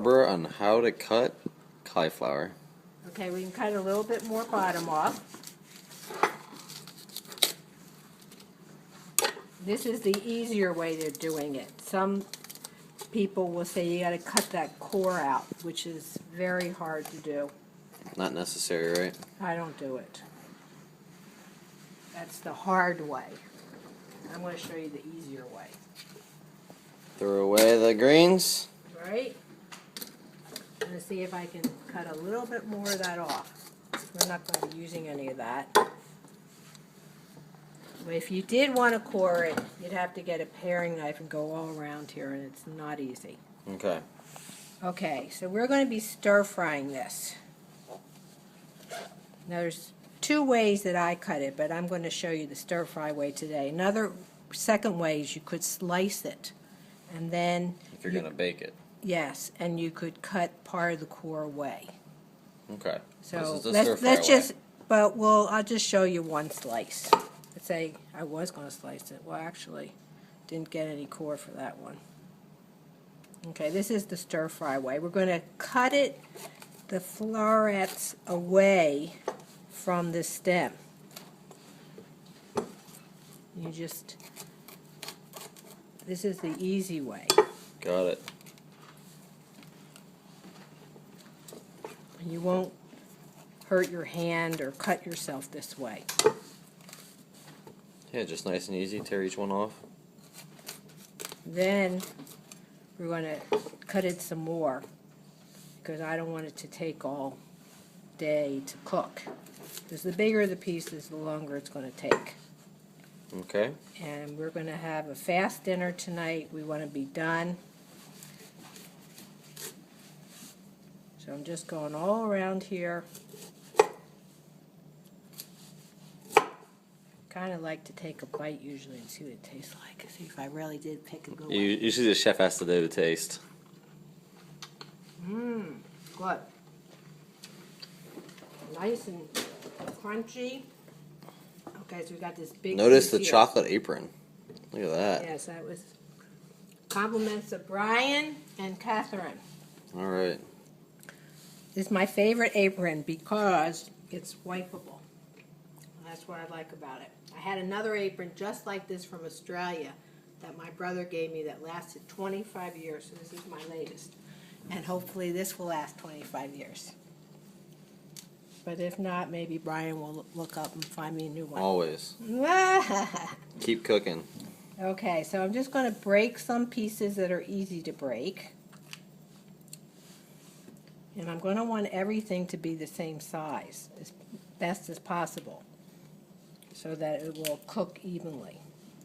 Barbara on how to cut cauliflower. Okay, we can cut a little bit more bottom off. This is the easier way to doing it. Some people will say you got to cut that core out, which is very hard to do. Not necessary, right? I don't do it. That's the hard way. I'm going to show you the easier way. Throw away the greens. Right? I'm going to see if I can cut a little bit more of that off. We're not going to be using any of that. But if you did want to core it, you'd have to get a paring knife and go all around here, and it's not easy. Okay. Okay, so we're going to be stir-frying this. Now there's two ways that I cut it, but I'm going to show you the stir-fry way today. Another second way is you could slice it, and then If you're going to bake it. yes, and you could cut part of the core away. Okay. So this is the let's stir-fry just, but I'll just show you one slice. Let's say I was going to slice it. Well, actually, didn't get any core for that one. Okay, this is the stir-fry way. We're going to cut it, the florets, away from the stem. You just, this is the easy way. Got it. You won't hurt your hand or cut yourself this way. Yeah, just nice and easy. Tear each one off. Then we're going to cut it some more because I don't want it to take all day to cook. Because the bigger the pieces, the longer it's going to take. Okay. And we're going to have a fast dinner tonight. We want to be done. So I'm just going all around here. Kind of like to take a bite usually and see what it tastes like. See if I really did pick a good one. Usually the chef has to do the taste. Mmm, good. Nice and crunchy. Okay, so we got this big Notice piece the here. chocolate apron. Look at that. Yes, that was compliments of Brian and Catherine. All right. This is my favorite apron because it's wipeable. That's what I like about it. I had another apron just like this from Australia that my brother gave me that lasted 25 years. So this is my latest. And hopefully this will last 25 years. But if not, maybe Brian will look up and find me a new one. Always. Keep cooking. Okay, so I'm just going to break some pieces that are easy to break. And I'm going to want everything to be the same size as best as possible so that it will cook evenly.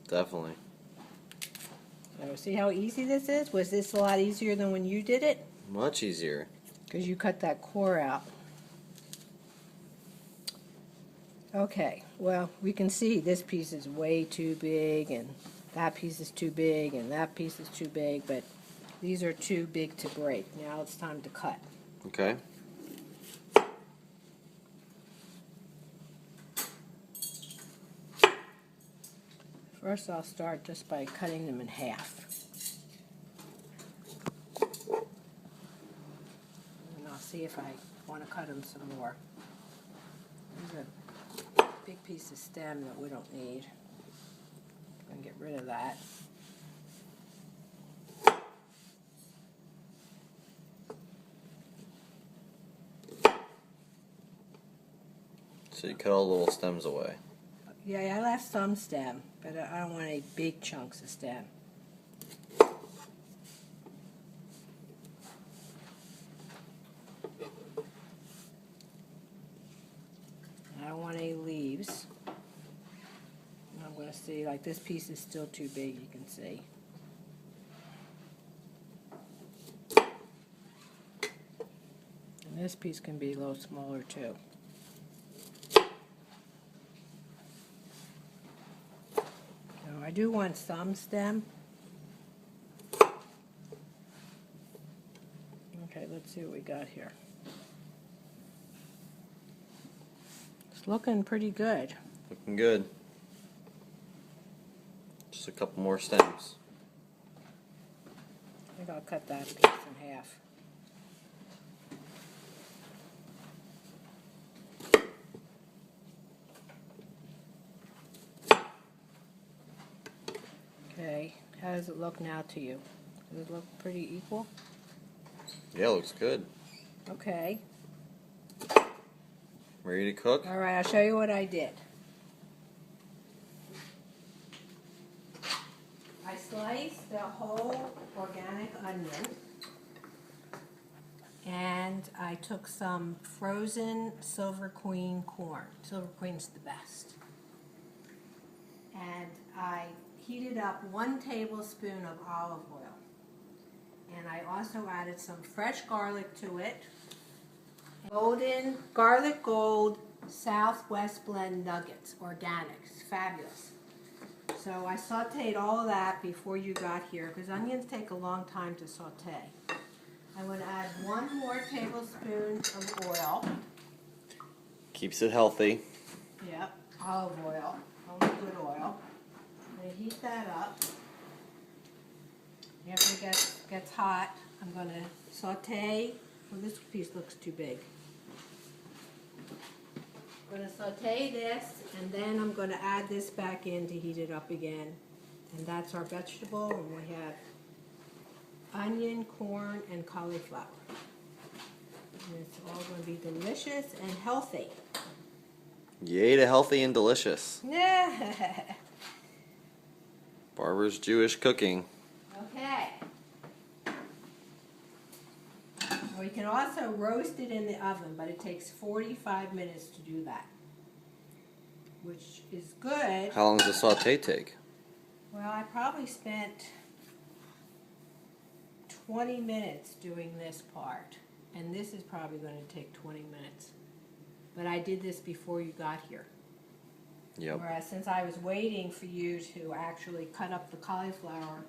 Definitely. So see how easy this is? Was this a lot easier than when you did it? Much easier. Because you cut that core out. Okay, well, we can see this piece is way too big, and that piece is too big, and that piece is too big, but these are too big to break. Now it's time to cut. Okay. First, I'll start just by cutting them in half. And I'll see if I want to cut them some more. There's a big piece of stem that we don't need. I'm going to get rid of that. So you cut all the little stems away. Yeah, I left some stem, but I don't want any big chunks of stem. I don't want any leaves. And I'm going to see, like this piece is still too big, you can see. And this piece can be a little smaller too. I do want some stem. Okay, let's see what we got here. It's looking pretty good. Looking good. Just a couple more stems. I think I'll cut that piece in half. How does it look now to you? Does it look pretty equal? Yeah, looks good. Okay. Ready to cook? All right, I'll show you what I did. I sliced the whole organic onion, and I took some frozen Silver Queen corn. Silver Queen's the best. And I heated up 1 tablespoon of olive oil. And I also added some fresh garlic to it. Golden Garlic Gold Southwest Blend Nuggets, organics, fabulous. So I sauteed all of that before you got here because onions take a long time to saute. I'm going to add 1 more tablespoon of oil. Keeps it healthy. Yep, olive oil, only good oil. I'm going to heat that up. After it gets hot, I'm going to saute. Well, this piece looks too big. I'm going to saute this, and then I'm going to add this back in to heat it up again. And that's our vegetable, and we have onion, corn, and cauliflower. And it's all going to be delicious and healthy. Yay to healthy and delicious. Yeah. Barbara's Jewish cooking. Okay. Well, you can also roast it in the oven, but it takes 45 minutes to do that, which is good. How long does the saute take? Well, I probably spent 20 minutes doing this part, and this is probably going to take 20 minutes. But I did this before you got here. Yep. Whereas since I was waiting for you to actually cut up the cauliflower,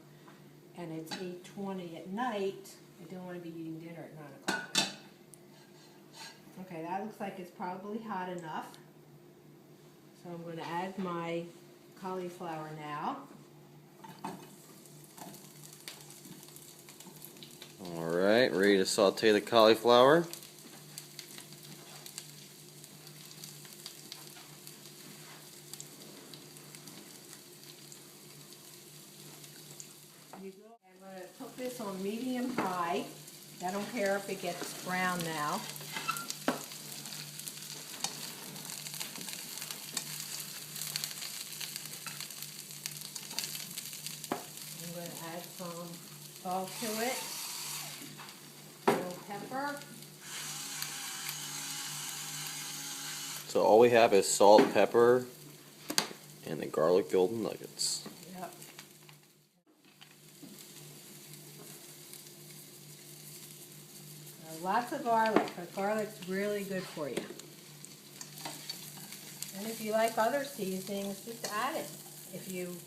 and it's 8:20 at night, I didn't want to be eating dinner at 9 o'clock. Okay, that looks like it's probably hot enough. So I'm going to add my cauliflower now. Alright, ready to saute the cauliflower. I'm going to cook this on medium high. I don't care if it gets brown now. I'm going to add some salt to it, a little pepper. So all we have is salt, pepper, and the garlic golden nuggets. Yep. Lots of garlic, but garlic's really good for you. And if you like other seasonings, just add it. If you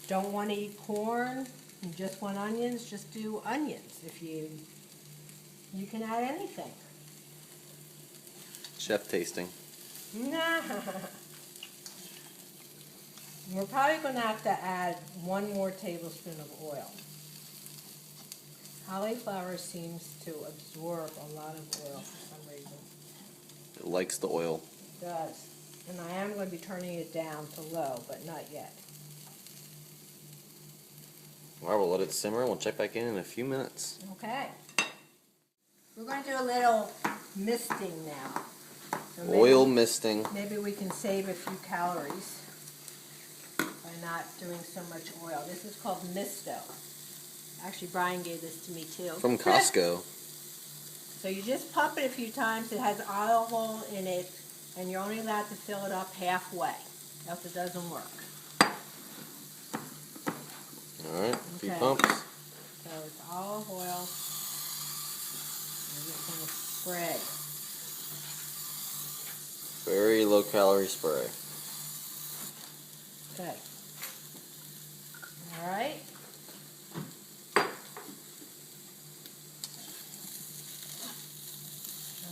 don't want to eat corn, you just want onions, just do onions. If you can add anything. Chef tasting. Nah. We're probably going to have to add 1 more tablespoon of oil. Cauliflower seems to absorb a lot of oil for some reason. It likes the oil. It does. And I am going to be turning it down to low, but not yet. Alright, we'll let it simmer and we'll check back in a few minutes. Okay. We're going to do a little misting now. So Oil misting. Maybe we can save a few calories by not doing so much oil. This is called misto. Actually, Brian gave this to me too. From Costco. So you just pump it a few times. It has olive oil in it, and you're only allowed to fill it up halfway, else it doesn't work. Alright, a few Okay. pumps. So it's olive oil. I'm just going to spray. Very low calorie spray. Okay. All right.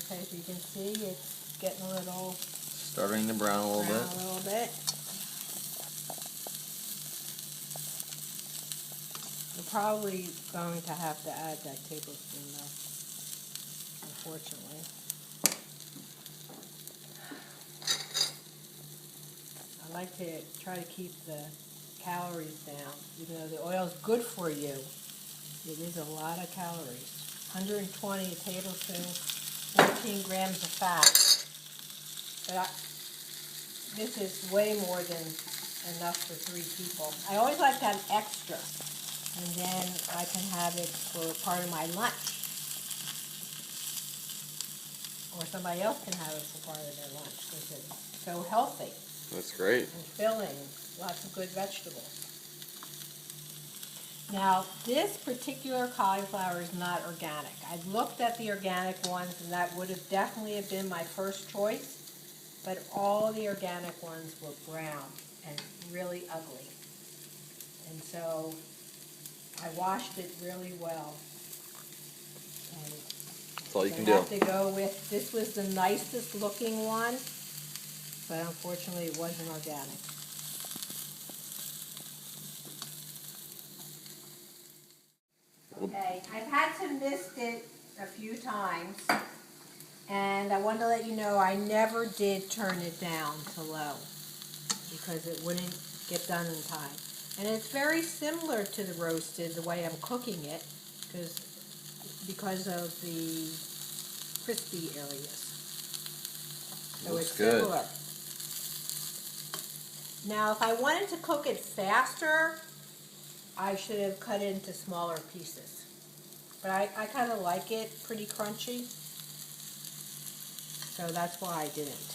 Okay, so you can see it's getting a little Starting to brown a little brown bit. a little bit. We're probably going to have to add that tablespoon though, unfortunately. I like to try to keep the calories down. Even though the oil is good for you, it is a lot of calories. 120 tablespoons, 14 grams of fat. But this is way more than enough for 3 people. I always like to have extra, and then I can have it for part of my lunch. Or somebody else can have it for part of their lunch because it's so healthy. That's great. And filling, lots of good vegetables. Now, this particular cauliflower is not organic. I looked at the organic ones, and that would have definitely been my first choice, but all the organic ones were brown and really ugly. And so I washed it really well. And That's all you can I do. have to go with, this was the nicest looking one, but unfortunately it wasn't organic. Okay, I've had to mist it a few times, and I wanted to let you know I never did turn it down to low because it wouldn't get done in time. And it's very similar to the roasted, the way I'm cooking it, because of the crispy areas. So Looks it's good. similar. Now, if I wanted to cook it faster, I should have cut it into smaller pieces. But I kind of like it pretty crunchy, so that's why I didn't.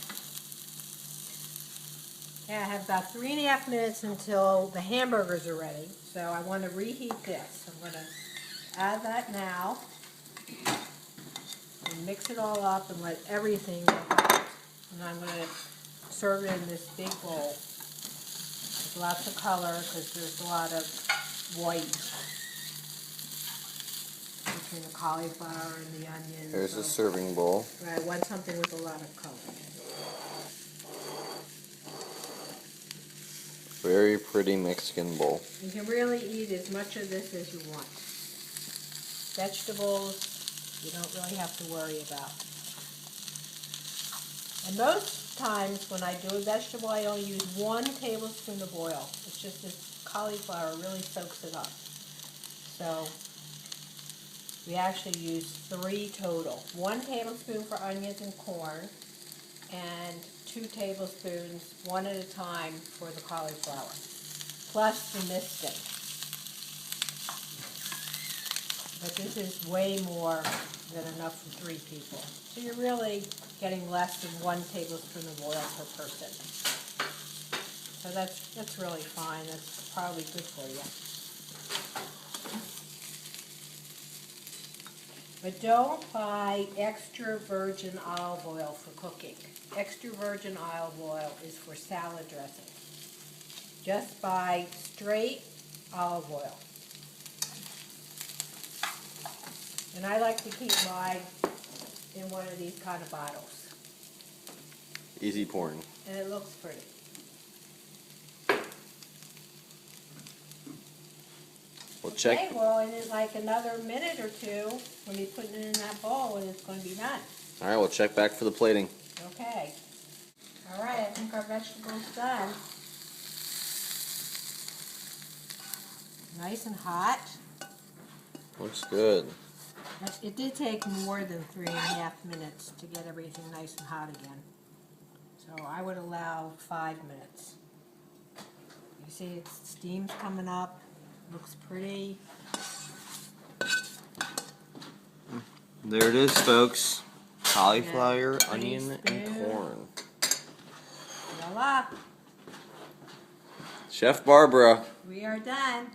Okay, I have about 3.5 minutes until the hamburgers are ready, so I want to reheat this. I'm going to add that now and mix it all up and let everything get hot. And I'm going to serve it in this big bowl. There's lots of color because there's a lot of white between the cauliflower and the onions. Here's a serving bowl. I want something with a lot of color. Very pretty Mexican bowl. You can really eat as much of this as you want. Vegetables, you don't really have to worry about. And most times when I do a vegetable, I only use 1 tablespoon of oil. It's just this cauliflower really soaks it up. So we actually use 3 total. 1 tablespoon for onions and corn, and 2 tablespoons, 1 at a time, for the cauliflower, plus the misting. But this is way more than enough for 3 people. So you're really getting less than 1 tablespoon of oil per person. So that's really fine. That's probably good for you. But don't buy extra virgin olive oil for cooking. Extra virgin olive oil is for salad dressing. Just buy straight olive oil. And I like to keep mine in one of these kind of bottles. Easy pouring. And it looks pretty. We'll check. Okay, well, in like another minute or 2, when you put it in that bowl, and it's going to be done. All right, we'll check back for the plating. Okay. All right, I think our vegetable's done. Nice and hot. Looks good. It did take more than 3.5 minutes to get everything nice and hot again. So I would allow 5 minutes. You see, it's steam's coming up. Looks pretty. There it is, folks. Cauliflower, Yeah, onion, and spoon. corn. Voila. Chef Barbara. We are done.